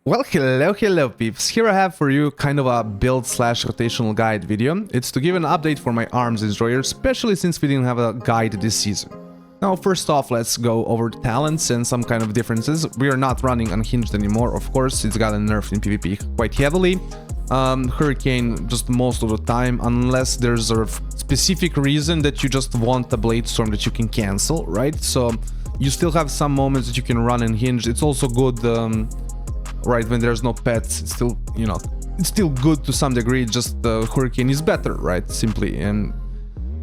Well, hello peeps. Here I have for you kind of a build/rotational guide video. It's to give an update for my arms destroyer, especially since we didn't have a guide this season. Now, first off, let's go over the talents and some kind of differences. We are not running Unhinged anymore, of course. It's gotten nerfed in PvP quite heavily. Hurricane just most of the time, unless there's a specific reason that you just want a Blade Storm that you can cancel, right? So you still have some moments that you can run Unhinged. It's also good, right, when there's no pets. It's still, it's still good to some degree. Just Hurricane is better, right? Simply, and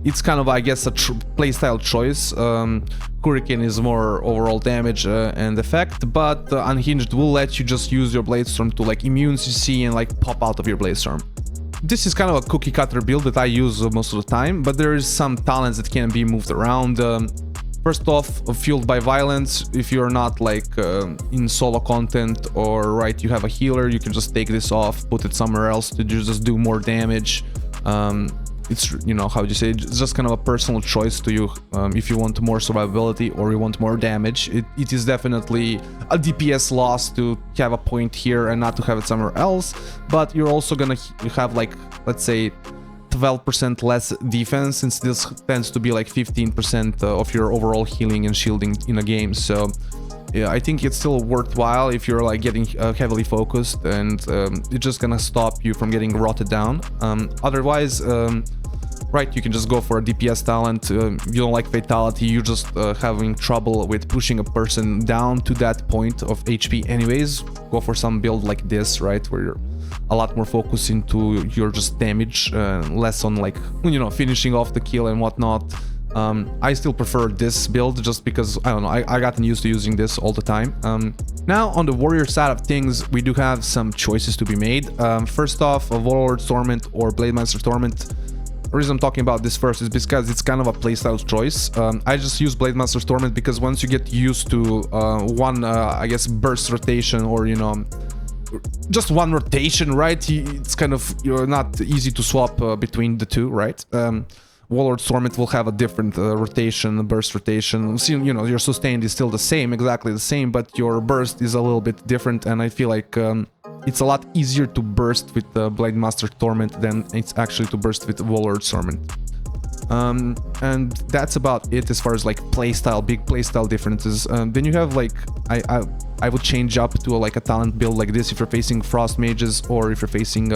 it's kind of, I guess, a playstyle choice. Hurricane is more overall damage and effect, but Unhinged will let you just use your Blade Storm to like immune CC and like pop out of your Blade Storm. This is kind of a cookie cutter build that I use most of the time, but there is some talents that can be moved around. First off, Fueled by Violence. If you're not like in solo content or right, you have a healer, you can just take this off, put it somewhere else to just do more damage. It's, how do you say, it's just kind of a personal choice to you. If you want more survivability or you want more damage, it is definitely a DPS loss to have a point here and not to have it somewhere else. But you're also gonna have, like, let's say 12% less defense, since this tends to be like 15% of your overall healing and shielding in a game. So yeah, I think it's still worthwhile if you're like getting heavily focused, and it's just gonna stop you from getting rotted down. Otherwise, right, you can just go for a DPS talent. You don't like Fatality, you're just having trouble with pushing a person down to that point of HP anyways. Go for some build like this, right, where you're a lot more focused into your just damage, less on like, finishing off the kill and whatnot. I still prefer this build just because, I don't know, I gotten used to using this all the time. Now, on the warrior side of things, we do have some choices to be made. First off, a Warlord Torment or Blademaster Torment. The reason I'm talking about this first is because it's kind of a playstyle choice. I just use Blademaster Torment because once you get used to one, I guess, burst rotation, or, just one rotation, right? It's kind of, you're not easy to swap between the two, right? Warlord Torment will have a different rotation, burst rotation. Your sustained is still the same, exactly the same, but your burst is a little bit different, and I feel like it's a lot easier to burst with the Blademaster Torment than it's actually to burst with Warlord Torment. And that's about it as far as like playstyle, big playstyle differences. Then you have like, I would change up to a talent build like this if you're facing Frost Mages, or if you're facing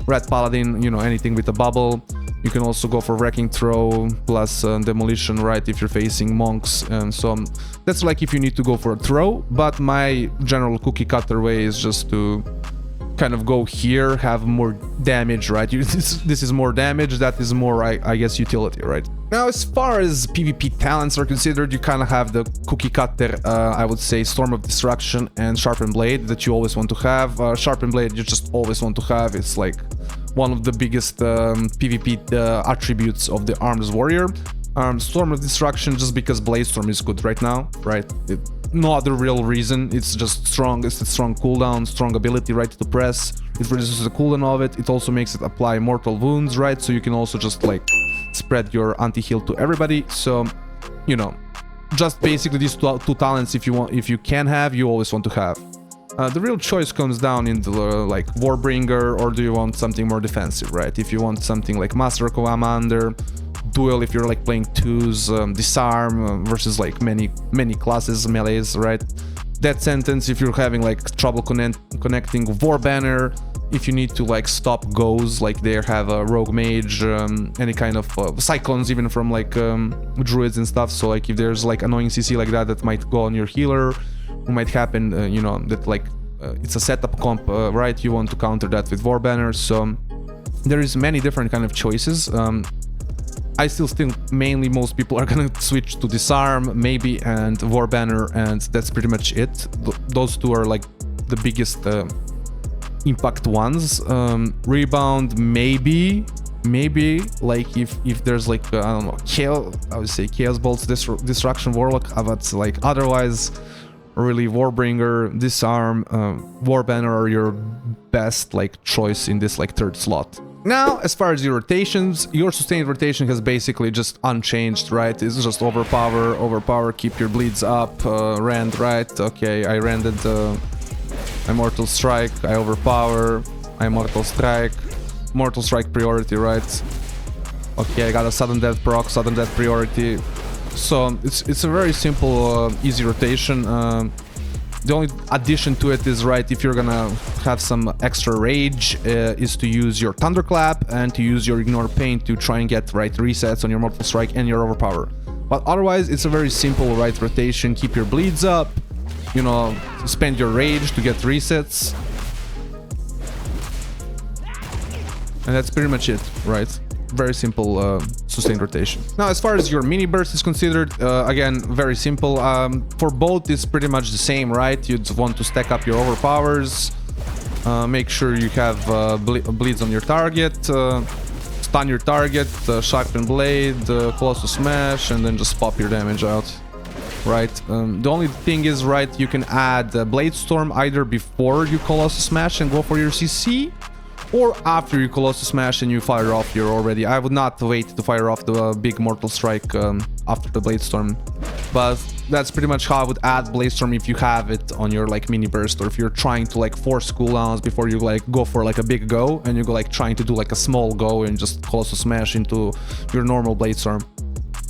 Red Paladin, anything with a bubble. You can also go for Wrecking Throw plus Demolition, right, if you're facing Monks. And so that's like if you need to go for a throw, but my general cookie cutter way is just to kind of go here, have more damage, right? This is more damage, that is more, I guess, utility, right? Now, as far as PvP talents are considered, you kind of have the cookie cutter, I would say, Storm of Destruction and Sharpened Blade that you always want to have. Sharpened Blade you just always want to have. It's like one of the biggest PvP attributes of the Arms Warrior. Storm of Destruction just because Blade Storm is good right now, right? No other real reason. It's just strong. It's a strong cooldown, strong ability, right, to press. It reduces the cooldown of it. It also makes it apply mortal wounds, right? So you can also just like spread your anti-heal to everybody. So, just basically these two talents, if you can have, you always want to have. The real choice comes down into like Warbringer, or do you want something more defensive, right? If you want something like Master Commander, Duel if you're like playing twos, Disarm versus like many classes, melees, right? Death Sentence if you're having like trouble connecting Warbanner, if you need to like stop goes, like they have a Rogue Mage, any kind of Cyclones even from like Druids and stuff. So like if there's like annoying CC like that might go on your healer, it might happen, that like it's a setup comp, right? You want to counter that with Warbanner. So there is many different kind of choices. I still think mainly most people are gonna switch to Disarm, maybe, and Warbanner, and that's pretty much it. Those two are like the biggest impact ones. Rebound, maybe, like if there's like, I don't know, I would say Chaos Bolts, Destruction Warlock, but like otherwise, really Warbringer, Disarm, Warbanner are your best like choice in this like third slot. Now, as far as your rotations, your sustained rotation has basically just unchanged, right? It's just overpower, keep your bleeds up, rend, right? Okay, I rended I Mortal Strike, I Overpower, I Mortal Strike. Mortal Strike priority, right? Okay, I got a Sudden Death proc, Sudden Death priority. So it's a very simple, easy rotation. The only addition to it is, right, if you're gonna have some extra rage, is to use your Thunderclap and to use your Ignore Pain to try and get, right, resets on your Mortal Strike and your Overpower. But otherwise, it's a very simple, right, rotation. Keep your bleeds up, you know, spend your rage to get resets. And that's pretty much it, right? Very simple sustained rotation. Now, as far as your mini burst is considered, again, very simple. For both, it's pretty much the same, right? You'd want to stack up your overpowers, make sure you have bleeds on your target, stun your target, sharpen blade, Colossus Smash, and then just pop your damage out, right? The only thing is, right, you can add Blade Storm either before you Colossus Smash and go for your CC, or after you Colossus Smash and you fire off your already. I would not wait to fire off the big Mortal Strike after the Blade Storm. But that's pretty much how I would add Blade Storm if you have it on your like mini burst, or if you're trying to like force cooldowns before you like go for like a big go, and you go like trying to do like a small go and just Colossus Smash into your normal Blade Storm.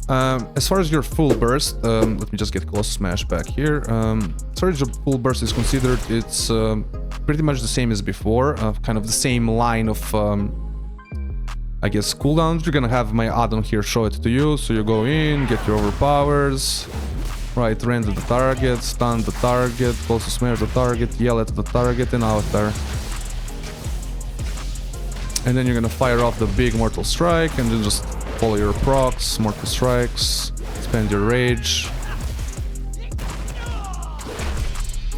As far as your full burst, let me just get Colossus Smash back here. As far as your full burst is considered, it's pretty much the same as before, kind of the same line of, I guess, cooldowns. You're gonna have my add-on here show it to you, so you go in, get your overpowers, right, render the target, stun the target, Colossus Smash the target, yell at the target, and avatar. And then you're gonna fire off the big Mortal Strike, and then just follow your procs, Mortal Strikes, spend your rage.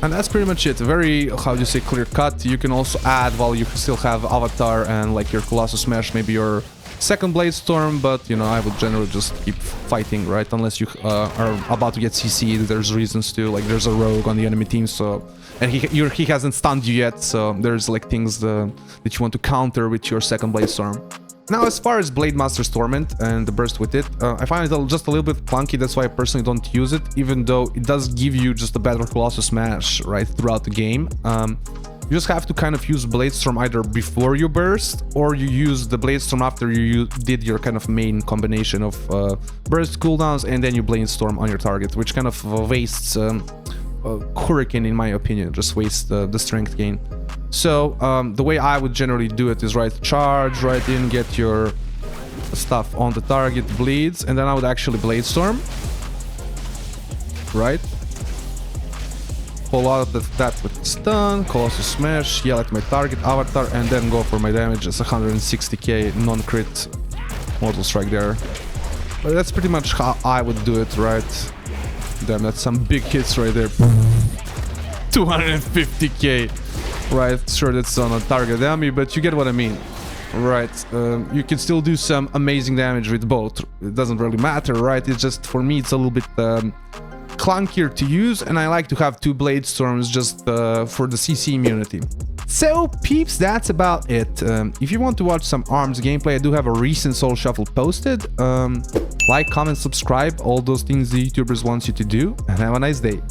And that's pretty much it. Very, how do you say, clear cut. You can also add while you still have Avatar and like your Colossus Smash, maybe your second Blade Storm, but you know, I would generally just keep fighting, right? Unless you are about to get CC'd, there's reasons to, like there's a rogue on the enemy team, so... And he hasn't stunned you yet, so there's like things that you want to counter with your second Blade Storm. Now, as far as Blade Master's Torment and the burst with it, I find it just a little bit clunky. That's why I personally don't use it, even though it does give you just a better Colossus Smash, right, throughout the game. You just have to kind of use Blade Storm either before you burst, or you use the Blade Storm after you did your kind of main combination of burst cooldowns, and then you Blade Storm on your target, which kind of wastes Hurricane, in my opinion, just wastes the strength gain. So the way I would generally do it is, right, charge right in, get your stuff on the target, bleeds, and then I would actually Blade Storm, right, pull out that with stun, Colossus Smash, yell at my target, avatar, and then go for my damage. It's 160k non-crit Mortal Strike there. But that's pretty much how I would do it, right? Damn, that's some big hits right there. 250k. Right, sure, that's on a target enemy, but you get what I mean. Right, you can still do some amazing damage with both. It doesn't really matter, right? It's just, for me, it's a little bit clunkier to use, and I like to have two Blade Storms just for the CC immunity. So, peeps, that's about it. If you want to watch some ARMS gameplay, I do have a recent Soul Shuffle posted. Like, comment, subscribe, all those things the YouTubers want you to do, and have a nice day.